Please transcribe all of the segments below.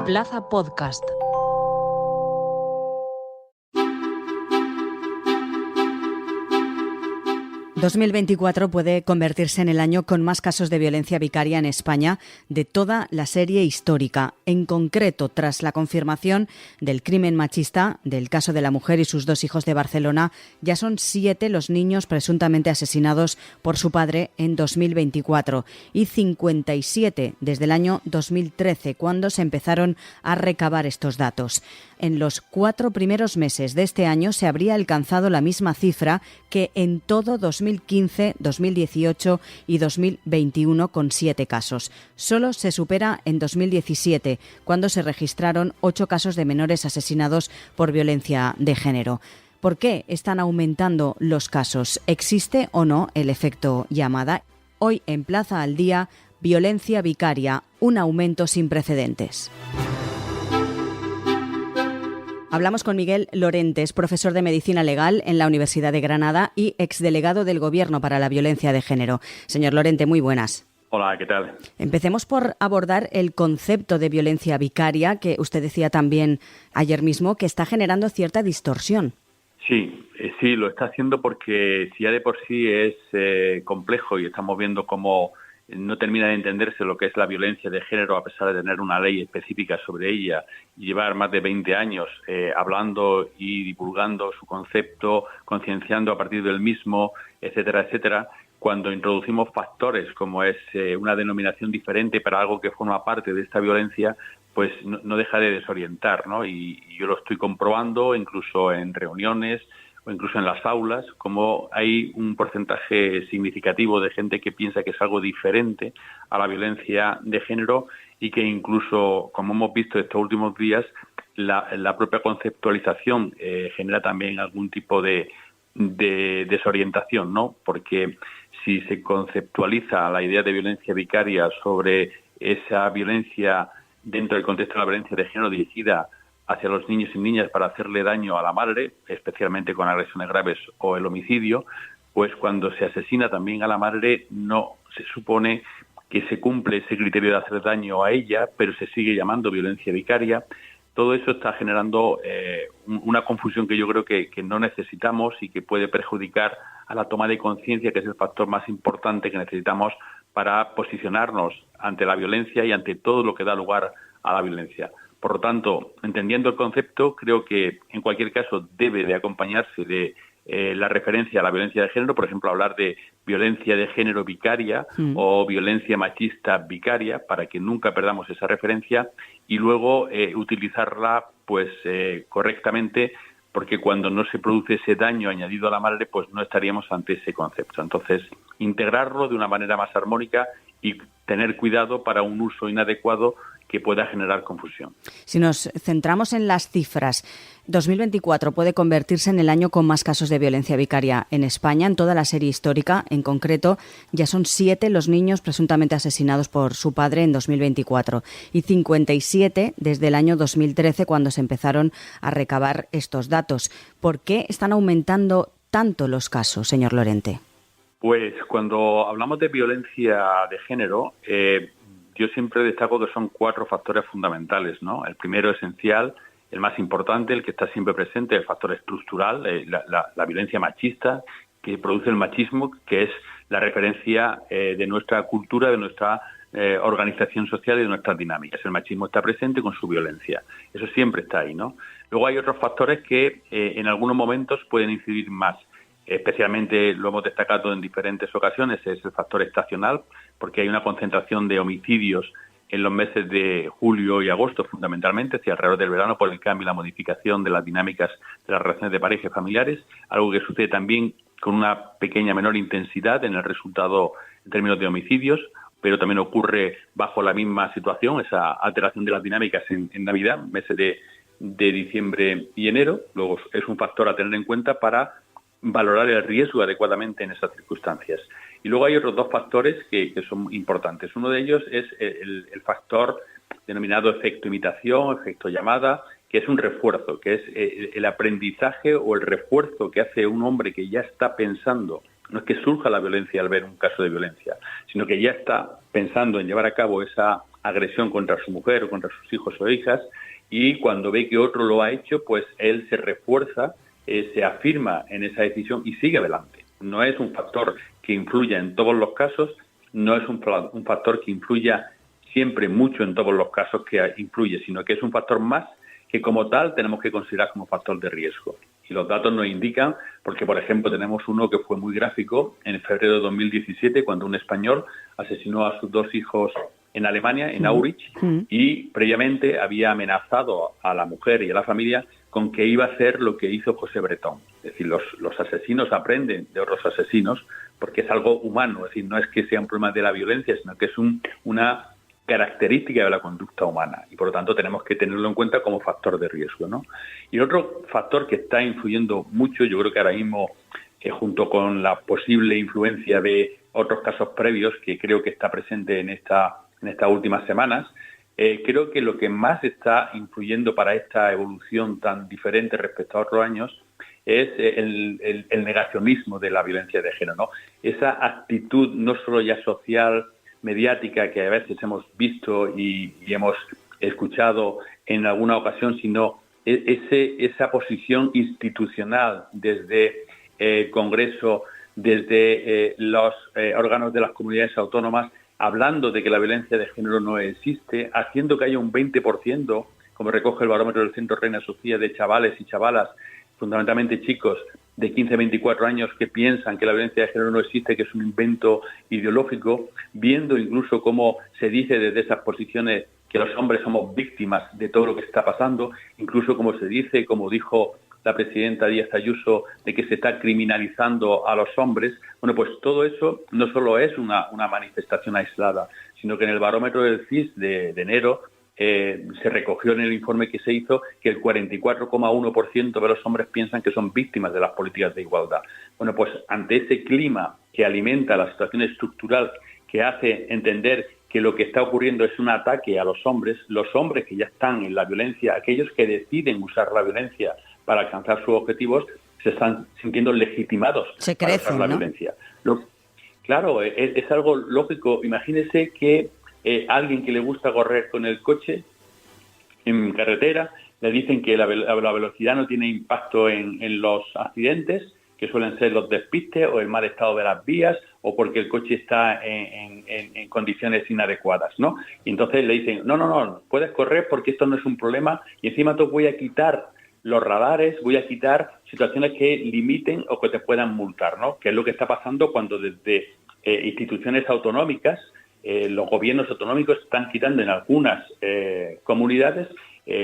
Plaza Podcast. ...2024 puede convertirse en el año con más casos de violencia vicaria en España de toda la serie histórica. En concreto, tras la confirmación del crimen machista, del caso de la mujer y sus 2 hijos de Barcelona, ya son 7 los niños presuntamente asesinados por su padre en 2024 y 57 desde el año 2013, cuando se empezaron a recabar estos datos. En los 4 primeros meses de este año se habría alcanzado la misma cifra que en todo 2015, 2018 y 2021, con 7 casos. Solo se supera en 2017, cuando se registraron 8 casos de menores asesinados por violencia de género. ¿Por qué están aumentando los casos? ¿Existe o no el efecto llamada? Hoy en Plaza al Día, violencia vicaria, un aumento sin precedentes. Hablamos con Miguel Lorentes, profesor de Medicina Legal en la Universidad de Granada y exdelegado del Gobierno para la Violencia de Género. Señor Lorente, muy buenas. Hola, ¿qué tal? Empecemos por abordar el concepto de violencia vicaria, que usted decía también ayer mismo, que está generando cierta distorsión. Sí, lo está haciendo porque si ya de por sí es complejo y estamos viendo cómo no termina de entenderse lo que es la violencia de género a pesar de tener una ley específica sobre ella y llevar más de 20 años hablando y divulgando su concepto, concienciando a partir del mismo, etcétera, etcétera. Cuando introducimos factores como es una denominación diferente para algo que forma parte de esta violencia, pues no deja de desorientar, ¿no? Y yo lo estoy comprobando incluso en reuniones o incluso en las aulas, como hay un porcentaje significativo de gente que piensa que es algo diferente a la violencia de género y que incluso, como hemos visto estos últimos días, la propia conceptualización genera también algún tipo de desorientación, ¿no? Porque si se conceptualiza la idea de violencia vicaria sobre esa violencia dentro del contexto de la violencia de género dirigida hacia los niños y niñas para hacerle daño a la madre, especialmente con agresiones graves o el homicidio, pues cuando se asesina también a la madre no se supone que se cumple ese criterio de hacer daño a ella, pero se sigue llamando violencia vicaria. Todo eso está generando una confusión que yo creo que no necesitamos y que puede perjudicar a la toma de conciencia, que es el factor más importante que necesitamos para posicionarnos ante la violencia y ante todo lo que da lugar a la violencia. Por lo tanto, entendiendo el concepto, creo que en cualquier caso debe de acompañarse de la referencia a la violencia de género, por ejemplo, hablar de violencia de género vicaria o violencia machista vicaria, para que nunca perdamos esa referencia y luego utilizarla pues correctamente, porque cuando no se produce ese daño añadido a la madre, pues no estaríamos ante ese concepto. Entonces, integrarlo de una manera más armónica y tener cuidado para un uso inadecuado que pueda generar confusión. Si nos centramos en las cifras, 2024 puede convertirse en el año con más casos de violencia vicaria en España, en toda la serie histórica. En concreto, ya son 7 los niños presuntamente asesinados por su padre en 2024 y 57 desde el año 2013, cuando se empezaron a recabar estos datos. ¿Por qué están aumentando tanto los casos, señor Lorente? Pues cuando hablamos de violencia de género, yo siempre destaco que son 4 factores fundamentales, ¿no? El primero esencial, el más importante, el que está siempre presente, el factor estructural, la violencia machista que produce el machismo, que es la referencia de nuestra cultura, de nuestra organización social y de nuestras dinámicas. El machismo está presente con su violencia. Eso siempre está ahí, ¿no? Luego hay otros factores que en algunos momentos pueden incidir más. Especialmente lo hemos destacado en diferentes ocasiones, es el factor estacional, porque hay una concentración de homicidios en los meses de julio y agosto, fundamentalmente, hacia alrededor del verano, por el cambio y la modificación de las dinámicas de las relaciones de pareja y familiares, algo que sucede también con una pequeña menor intensidad en el resultado en términos de homicidios, pero también ocurre bajo la misma situación, esa alteración de las dinámicas en Navidad, meses de diciembre y enero. Luego es un factor a tener en cuenta para valorar el riesgo adecuadamente en esas circunstancias. Y luego hay otros 2 factores que son importantes. Uno de ellos es el factor denominado efecto imitación, efecto llamada, que es un refuerzo, que es el aprendizaje o el refuerzo que hace un hombre que ya está pensando. No es que surja la violencia al ver un caso de violencia, sino que ya está pensando en llevar a cabo esa agresión contra su mujer o contra sus hijos o hijas, y cuando ve que otro lo ha hecho, pues él se refuerza, se afirma en esa decisión y sigue adelante. No es un factor que influya en todos los casos, no es un factor que influya siempre mucho en todos los casos que influye, sino que es un factor más que como tal tenemos que considerar como factor de riesgo. Y los datos nos indican, porque por ejemplo tenemos uno que fue muy gráfico en febrero de 2017, cuando un español asesinó a sus 2 hijos en Alemania, en Aurich, y previamente había amenazado a la mujer y a la familia con que iba a hacer lo que hizo José Bretón. Es decir, los asesinos aprenden de otros asesinos porque es algo humano, es decir, no es que sea un problema de la violencia, sino que es una característica de la conducta humana y por lo tanto tenemos que tenerlo en cuenta como factor de riesgo, ¿no? Y otro factor que está influyendo mucho, yo creo que ahora mismo, junto con la posible influencia de otros casos previos que creo que está presente en estas últimas semanas, creo que lo que más está influyendo para esta evolución tan diferente respecto a otros años es el negacionismo de la violencia de género, ¿no? Esa actitud no solo ya social, mediática, que a veces hemos visto y hemos escuchado en alguna ocasión, sino esa posición institucional desde el Congreso, desde los órganos de las comunidades autónomas, hablando de que la violencia de género no existe, haciendo que haya un 20%, como recoge el barómetro del Centro Reina Sofía, de chavales y chavalas, fundamentalmente chicos de 15 a 24 años, que piensan que la violencia de género no existe, que es un invento ideológico, viendo incluso cómo se dice desde esas posiciones que los hombres somos víctimas de todo lo que está pasando, incluso como se dice, como dijo la presidenta Díaz Ayuso, de que se está criminalizando a los hombres. Bueno, pues todo eso no solo es una manifestación aislada, sino que en el barómetro del CIS de enero se recogió en el informe que se hizo que el 44,1% de los hombres piensan que son víctimas de las políticas de igualdad. Bueno, pues ante ese clima que alimenta la situación estructural, que hace entender que lo que está ocurriendo es un ataque a los hombres que ya están en la violencia, aquellos que deciden usar la violencia para alcanzar sus objetivos, se están sintiendo legitimados para usar la violencia. Claro, es algo lógico. Imagínese que alguien que le gusta correr con el coche en carretera, le dicen que la velocidad no tiene impacto en los accidentes, que suelen ser los despistes o el mal estado de las vías o porque el coche está en condiciones inadecuadas, ¿no? Y entonces le dicen, no, puedes correr porque esto no es un problema y encima te voy a quitar los radares, voy a quitar situaciones que limiten o que te puedan multar, ¿no? Que es lo que está pasando cuando desde instituciones autonómicas, los gobiernos autonómicos están quitando en algunas comunidades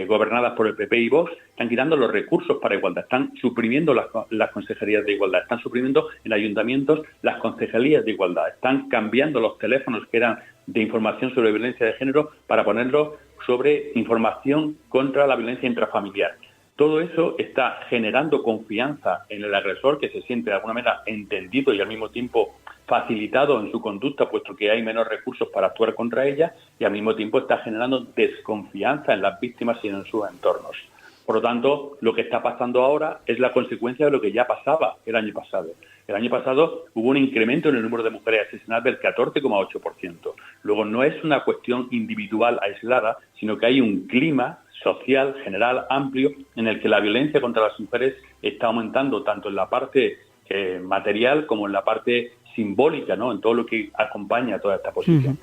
gobernadas por el PP y Vox, están quitando los recursos para igualdad, están suprimiendo las consejerías de igualdad, están suprimiendo en ayuntamientos las concejalías de igualdad, están cambiando los teléfonos que eran de información sobre violencia de género para ponerlos sobre información contra la violencia intrafamiliar. Todo eso está generando confianza en el agresor, que se siente de alguna manera entendido y al mismo tiempo facilitado en su conducta, puesto que hay menos recursos para actuar contra ella, y al mismo tiempo está generando desconfianza en las víctimas y en sus entornos. Por lo tanto, lo que está pasando ahora es la consecuencia de lo que ya pasaba el año pasado. El año pasado hubo un incremento en el número de mujeres asesinadas del 14,8%. Luego, no es una cuestión individual aislada, sino que hay un clima social, general, amplio, en el que la violencia contra las mujeres está aumentando tanto en la parte material como en la parte simbólica, ¿no? En todo lo que acompaña a toda esta posición.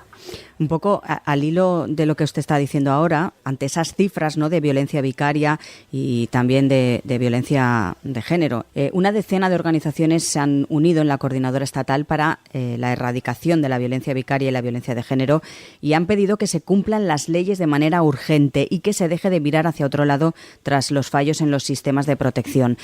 Un poco al hilo de lo que usted está diciendo ahora, ante esas cifras, ¿no?, de violencia vicaria y también de violencia de género, una decena de organizaciones se han unido en la Coordinadora Estatal para la erradicación de la violencia vicaria y la violencia de género y han pedido que se cumplan las leyes de manera urgente y que se deje de mirar hacia otro lado tras los fallos en los sistemas de protección.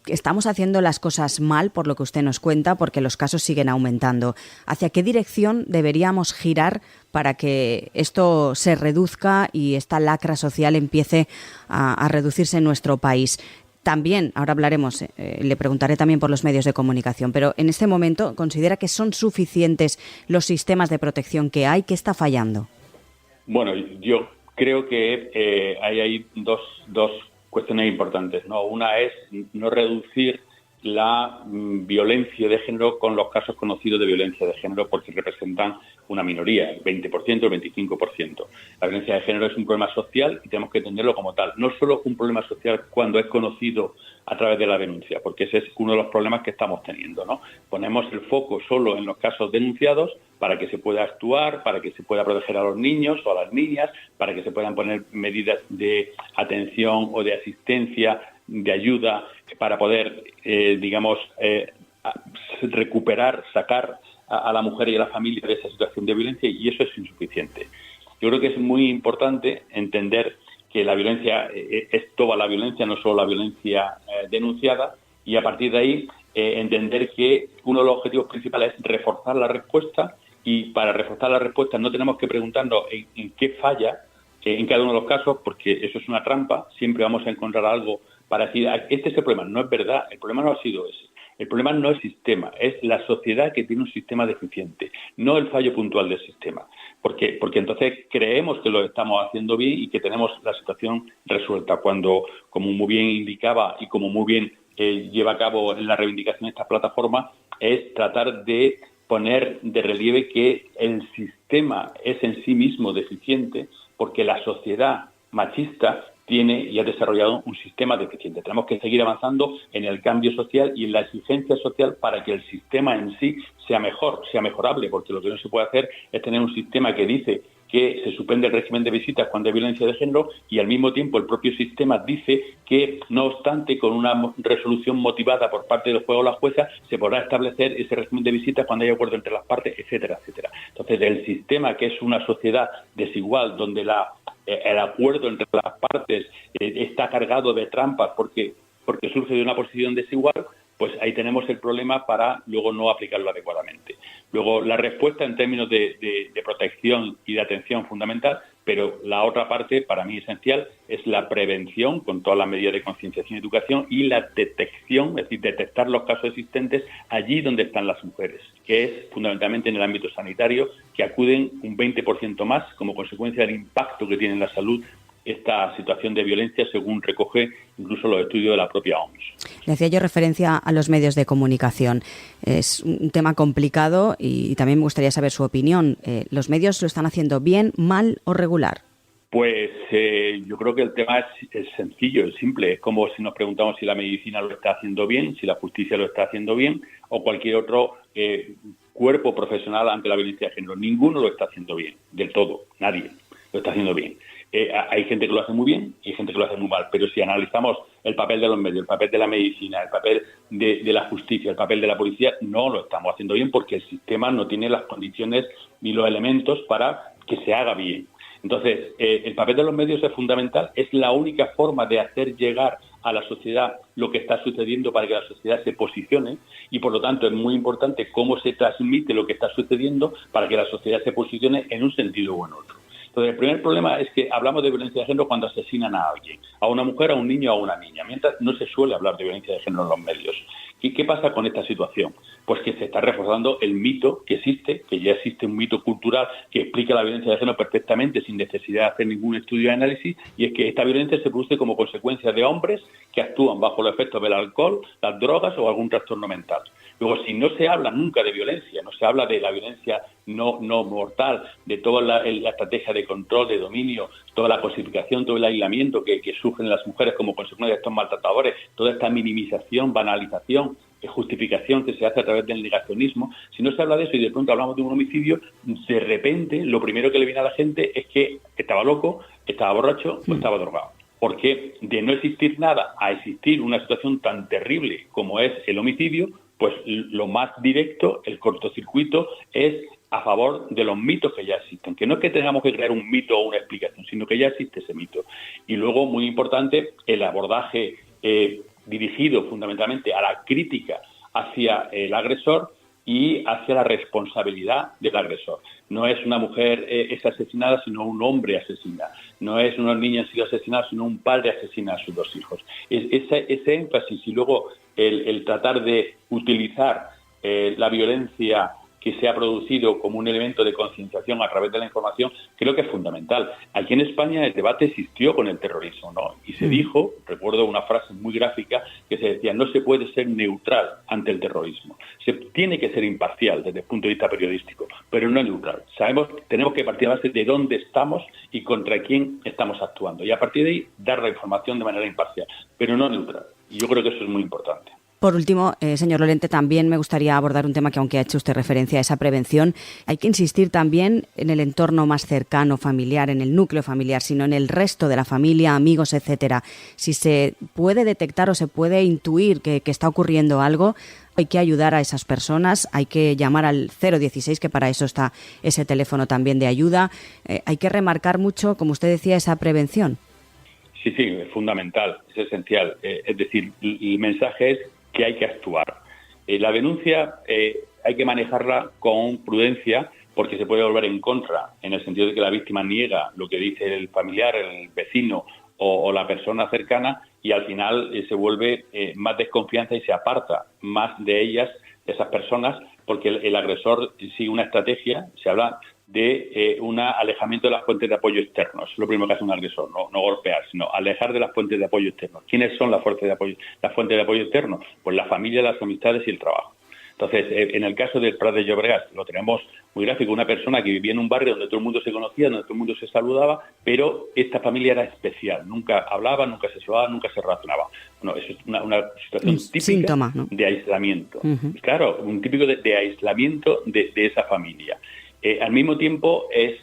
Estamos haciendo las cosas mal, por lo que usted nos cuenta, porque los casos siguen aumentando. ¿Hacia qué dirección deberíamos girar para que esto se reduzca y esta lacra social empiece a reducirse en nuestro país? También, ahora hablaremos, le preguntaré también por los medios de comunicación, pero en este momento, ¿considera que son suficientes los sistemas de protección que hay? ¿Qué está fallando? Bueno, yo creo que hay dos cuestiones importantes, ¿no? Una es no reducir la violencia de género con los casos conocidos de violencia de género porque representan una minoría, el 20%, el 25%. La violencia de género es un problema social y tenemos que entenderlo como tal. No solo un problema social cuando es conocido a través de la denuncia, porque ese es uno de los problemas que estamos teniendo, ¿no? Ponemos el foco solo en los casos denunciados para que se pueda actuar, para que se pueda proteger a los niños o a las niñas, para que se puedan poner medidas de atención o de asistencia, de ayuda, para poder, recuperar, sacar a la mujer y a la familia de esa situación de violencia, y eso es insuficiente. Yo creo que es muy importante entender que la violencia es toda la violencia, no solo la violencia denunciada, y a partir de ahí entender que uno de los objetivos principales es reforzar la respuesta, y para reforzar la respuesta no tenemos que preguntarnos en qué falla en cada uno de los casos, porque eso es una trampa. Siempre vamos a encontrar algo para decir, este es el problema. No es verdad, el problema no ha sido ese. El problema no es el sistema, es la sociedad que tiene un sistema deficiente, no el fallo puntual del sistema. Porque entonces creemos que lo estamos haciendo bien y que tenemos la situación resuelta, cuando, como muy bien indicaba y como muy bien lleva a cabo en la reivindicación de esta plataforma, es tratar de poner de relieve que el sistema es en sí mismo deficiente, porque la sociedad machista tiene y ha desarrollado un sistema deficiente. Tenemos que seguir avanzando en el cambio social y en la exigencia social para que el sistema en sí sea mejor, sea mejorable, porque lo que no se puede hacer es tener un sistema que dice que se suspende el régimen de visitas cuando hay violencia de género, y al mismo tiempo el propio sistema dice que, no obstante, con una resolución motivada por parte del juez o la jueza, se podrá establecer ese régimen de visitas cuando hay acuerdo entre las partes, etcétera, etcétera. Entonces, el sistema, que es una sociedad desigual, donde el acuerdo entre las partes está cargado de trampas porque surge de una posición desigual, pues ahí tenemos el problema para luego no aplicarlo adecuadamente. Luego, la respuesta en términos de protección y de atención fundamental, pero la otra parte, para mí esencial, es la prevención con todas las medidas de concienciación y educación, y la detección, es decir, detectar los casos existentes allí donde están las mujeres, que es fundamentalmente en el ámbito sanitario, que acuden un 20% más como consecuencia del impacto que tiene en la salud esta situación de violencia, según recoge incluso los estudios de la propia OMS. Le hacía yo referencia a los medios de comunicación. Es un tema complicado y también me gustaría saber su opinión. ¿Los medios lo están haciendo bien, mal o regular? Pues yo creo que el tema es sencillo, es simple. Es como si nos preguntamos si la medicina lo está haciendo bien, si la justicia lo está haciendo bien, o cualquier otro cuerpo profesional ante la violencia de género. Ninguno lo está haciendo bien, del todo, nadie lo está haciendo bien. Hay gente que lo hace muy bien y hay gente que lo hace muy mal, pero si analizamos el papel de los medios, el papel de la medicina, el papel de la justicia, el papel de la policía, no lo estamos haciendo bien, porque el sistema no tiene las condiciones ni los elementos para que se haga bien. Entonces, el papel de los medios es fundamental, es la única forma de hacer llegar a la sociedad lo que está sucediendo para que la sociedad se posicione, y por lo tanto es muy importante cómo se transmite lo que está sucediendo para que la sociedad se posicione en un sentido o en otro. Entonces, el primer problema es que hablamos de violencia de género cuando asesinan a alguien, a una mujer, a un niño o a una niña, mientras no se suele hablar de violencia de género en los medios. ¿Y qué pasa con esta situación? Pues que se está reforzando el mito que existe, que ya existe un mito cultural que explica la violencia de género perfectamente sin necesidad de hacer ningún estudio de análisis, y es que esta violencia se produce como consecuencia de hombres que actúan bajo los efectos del alcohol, las drogas o algún trastorno mental. Luego, si no se habla nunca de violencia, no se habla de la violencia no mortal, de toda la estrategia de control, de dominio, toda la cosificación, todo el aislamiento que sufren las mujeres como consecuencia de estos maltratadores, toda esta minimización, banalización, justificación que se hace a través del negacionismo, si no se habla de eso y de pronto hablamos de un homicidio, de repente lo primero que le viene a la gente es que estaba loco, estaba borracho o estaba drogado. Porque de no existir nada a existir una situación tan terrible como es el homicidio, pues lo más directo, el cortocircuito, es a favor de los mitos que ya existen. Que no es que tengamos que crear un mito o una explicación, sino que ya existe ese mito. Y luego, muy importante, el abordaje dirigido fundamentalmente a la crítica hacia el agresor y hacia la responsabilidad del agresor. No es una mujer es asesinada, sino un hombre asesina. No es una niña ha sido asesinada, sino un padre asesina a sus dos hijos. Ese énfasis y luego el tratar de utilizar la violencia que se ha producido como un elemento de concienciación a través de la información, creo que es fundamental. Aquí en España el debate existió con el terrorismo, ¿no? Y se dijo, recuerdo una frase muy gráfica, que se decía: no se puede ser neutral ante el terrorismo. Se tiene que ser imparcial desde el punto de vista periodístico, pero no neutral. Tenemos que partir de dónde estamos y contra quién estamos actuando. Y a partir de ahí, dar la información de manera imparcial, pero no neutral. Y yo creo que eso es muy importante. Por último, señor Lorente, también me gustaría abordar un tema que, aunque ha hecho usted referencia a esa prevención, hay que insistir también en el entorno más cercano, familiar, en el núcleo familiar, sino en el resto de la familia, amigos, etcétera. Si se puede detectar o se puede intuir que está ocurriendo algo, hay que ayudar a esas personas, hay que llamar al 016, que para eso está ese teléfono también de ayuda. Hay que remarcar mucho, como usted decía, esa prevención. Sí, es fundamental, es esencial. Es decir, el mensaje es que hay que actuar. La denuncia hay que manejarla con prudencia, porque se puede volver en contra, en el sentido de que la víctima niega lo que dice el familiar, el vecino o la persona cercana, y al final se vuelve más desconfianza y se aparta más de ellas, de esas personas, porque el agresor sigue una estrategia. Se habla de un alejamiento de las fuentes de apoyo externos. Es lo primero que hace un agresor, no golpear, sino alejar de las fuentes de apoyo externos. ¿Quiénes son las fuentes de apoyo externos? Pues la familia, las amistades y el trabajo. Entonces, en el caso del Prat de Llobregat, lo tenemos muy gráfico, una persona que vivía en un barrio donde todo el mundo se conocía, donde todo el mundo se saludaba, pero esta familia era especial, nunca hablaba, nunca se saludaba, nunca se relacionaba. Bueno, eso es una situación típica, síntoma, ¿no?, de aislamiento. Uh-huh. Claro, un típico de aislamiento de esa familia. Al mismo tiempo, es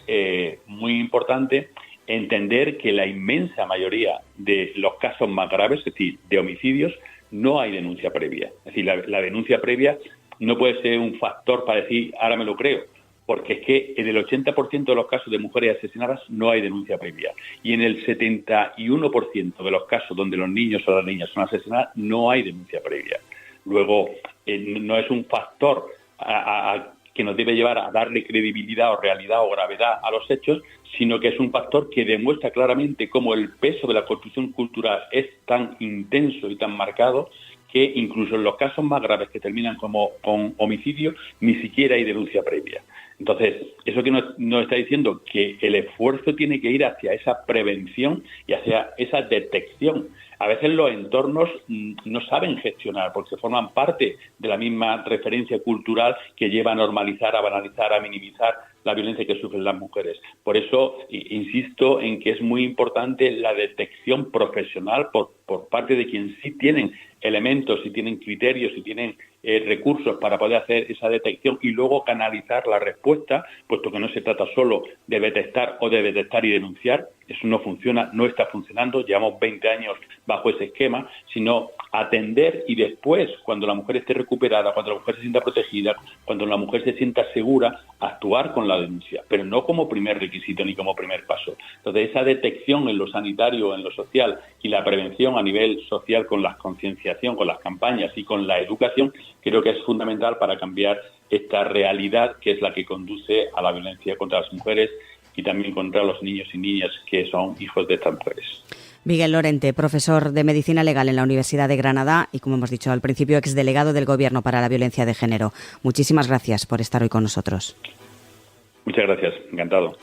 muy importante entender que la inmensa mayoría de los casos más graves, es decir, de homicidios, no hay denuncia previa. Es decir, la denuncia previa no puede ser un factor para decir, ahora me lo creo, porque es que en el 80% de los casos de mujeres asesinadas no hay denuncia previa. Y en el 71% de los casos donde los niños o las niñas son asesinadas, no hay denuncia previa. Luego, no es un factor que nos debe llevar a darle credibilidad o realidad o gravedad a los hechos, sino que es un factor que demuestra claramente cómo el peso de la construcción cultural es tan intenso y tan marcado que incluso en los casos más graves que terminan con homicidio, ni siquiera hay denuncia previa. Entonces, eso que nos está diciendo que el esfuerzo tiene que ir hacia esa prevención y hacia esa detección. A veces los entornos no saben gestionar porque forman parte de la misma referencia cultural que lleva a normalizar, a banalizar, a minimizar la violencia que sufren las mujeres. Por eso insisto en que es muy importante la detección profesional por parte de quienes sí tienen elementos, si tienen criterios, si tienen recursos para poder hacer esa detección y luego canalizar la respuesta, puesto que no se trata solo de detectar y denunciar. Eso no funciona, no está funcionando, llevamos 20 años bajo ese esquema, sino atender y después, cuando la mujer esté recuperada, cuando la mujer se sienta protegida, cuando la mujer se sienta segura, actuar con la denuncia, pero no como primer requisito ni como primer paso. Entonces, esa detección en lo sanitario, en lo social y la prevención a nivel social con la concienciación, con las campañas y con la educación, creo que es fundamental para cambiar esta realidad que es la que conduce a la violencia contra las mujeres y también contra los niños y niñas que son hijos de estas mujeres. Miguel Lorente, profesor de Medicina Legal en la Universidad de Granada y, como hemos dicho al principio, exdelegado del Gobierno para la Violencia de Género. Muchísimas gracias por estar hoy con nosotros. Muchas gracias, encantado.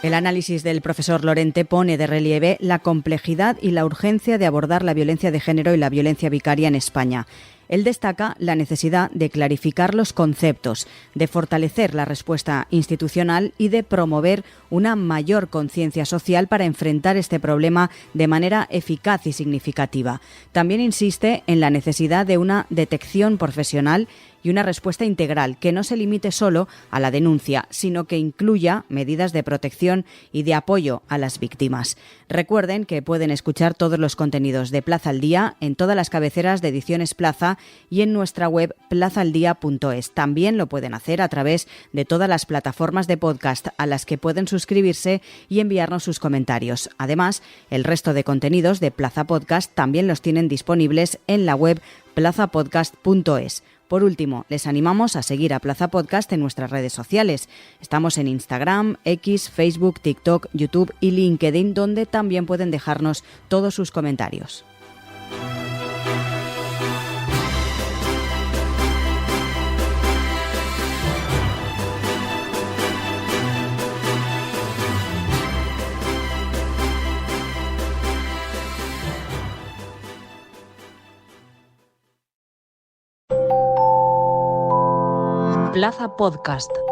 El análisis del profesor Lorente pone de relieve la complejidad y la urgencia de abordar la violencia de género y la violencia vicaria en España. Él destaca la necesidad de clarificar los conceptos, de fortalecer la respuesta institucional y de promover una mayor conciencia social para enfrentar este problema de manera eficaz y significativa. También insiste en la necesidad de una detección profesional y una respuesta integral que no se limite solo a la denuncia, sino que incluya medidas de protección y de apoyo a las víctimas. Recuerden que pueden escuchar todos los contenidos de Plaza al Día en todas las cabeceras de Ediciones Plaza y en nuestra web plazaaldía.es. También lo pueden hacer a través de todas las plataformas de podcast a las que pueden suscribirse y enviarnos sus comentarios. Además, el resto de contenidos de Plaza Podcast también los tienen disponibles en la web plazapodcast.es. Por último, les animamos a seguir a Plaza Podcast en nuestras redes sociales. Estamos en Instagram, X, Facebook, TikTok, YouTube y LinkedIn, donde también pueden dejarnos todos sus comentarios. Plaza Podcast.